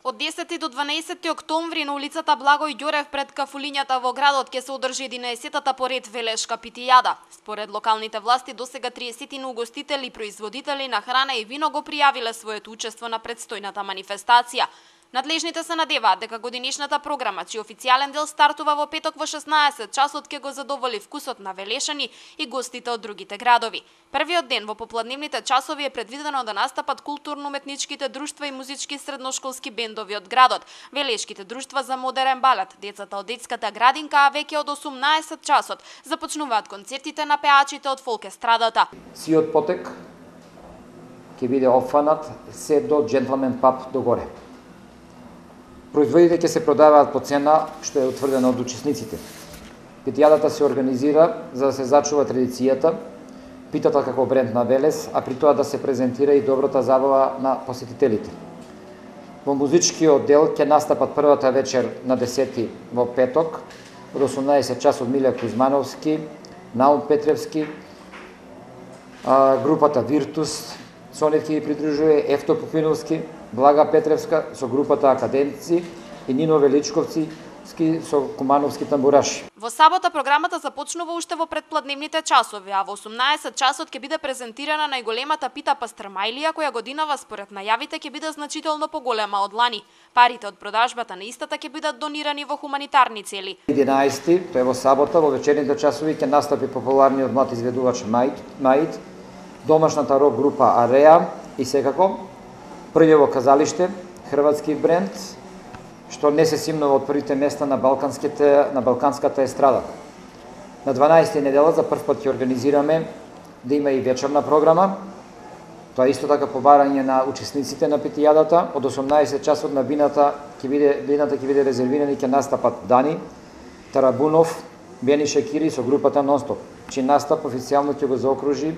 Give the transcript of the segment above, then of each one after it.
Од 10 до 12 октомври на улицата Благој Ѓорев пред кафулињата во градот ќе се одржи 11-та поред велешка питијада. Според локалните власти досега 30 угостители и производители на храна и вино го пријавиле своето учество на предстојната манифестација. Надлежните се надеваат дека годинешната програма, чиј официјален дел стартува во петок во 16 часот, ќе го задоволи вкусот на велешани и гостите од другите градови. Првиот ден во попладневните часови е предвидено да настапат културно-уметничките друштва и музички средношколски бендови од градот, велешките друштва за модерен балет, децата од детската градинка, а веќе од 18 часот започнуваат концертите на пеачите од фолк естрадата. Сиот потек ќе биде опфанат се до Джентлмен паб догоре. Производите ќе се продаваат по цена што е утврдена од учесниците. Питијадата се организира за да се зачува традицијата, питата како бренд на Велес, а при тоа да се презентира и добрата забава на посетителите. Во музичкиот дел ќе настапат првата вечер на 10 во петок, од 18 часот Милја Кузмановски, Наум Петревски, групата Виртус, со нив ќе ги придружува Ефто Пупиновски, Блага Петревска со групата Академци и Нино Величковци со кумановски тамбураши. Во сабота програмата започнува уште во предпладневните часови, а во 18 часот ќе биде презентирана најголемата пита пастрмајлија, која годинава според најавите ќе биде значително поголема од лани. Парите од продажбата на истата ќе бидат донирани во хуманитарни цели. 11, тоа е во сабота, во вечерните часови ќе настапи популарниот млад изведувач Маид, домашната рок група Ареа и секако прљево казалиште, хрватски бренд, што не се симнува од првите места на балканската естрада. На 12 недела за прв пат ќе организираме да има и вечерна програма. Тоа исто така побарање на учесниците на питијадата. Од 18 часот на бината ќе биде резервирани, ќе настапат Дани Тарабунов, Бени Шекири со групата Нонстоп, чиј настап официјално ќе заокружи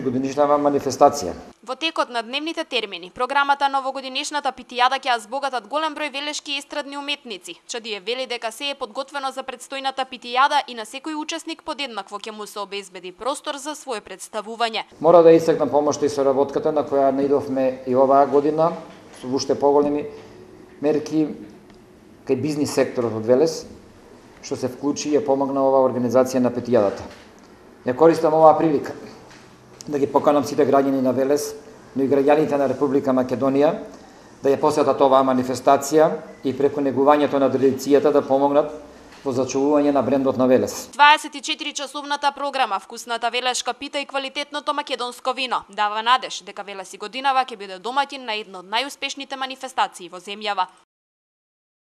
годинишната манифестација. Во текот на дневните термини, програмата на овогодинешната питијада ќе ја збогатат голем број велешки и естрадни уметници. Чадиев вели дека се е подготвено за предстојната питијада и на секој учесник подеднакво ќе му се обезбеди простор за свое представување. Мора да истакнам помошта и соработката на која наидовме и оваа година со уште поголеми мерки кај бизнис секторот од Велес, што се вклучи и ја помогна оваа организација на питијадата. Ја користам оваа прилика да ги поканам сите граѓани на Велес, но и граѓаните на Република Македонија да ја посетат оваа манифестација и преку негувањето на традицијата да помогнат во зачувување на брендот на Велес. 24 часовната програма, вкусната велешка пита и квалитетното македонско вино дава надеж дека Велес и годинава ќе биде домаќин на една од најуспешните манифестации во земјава.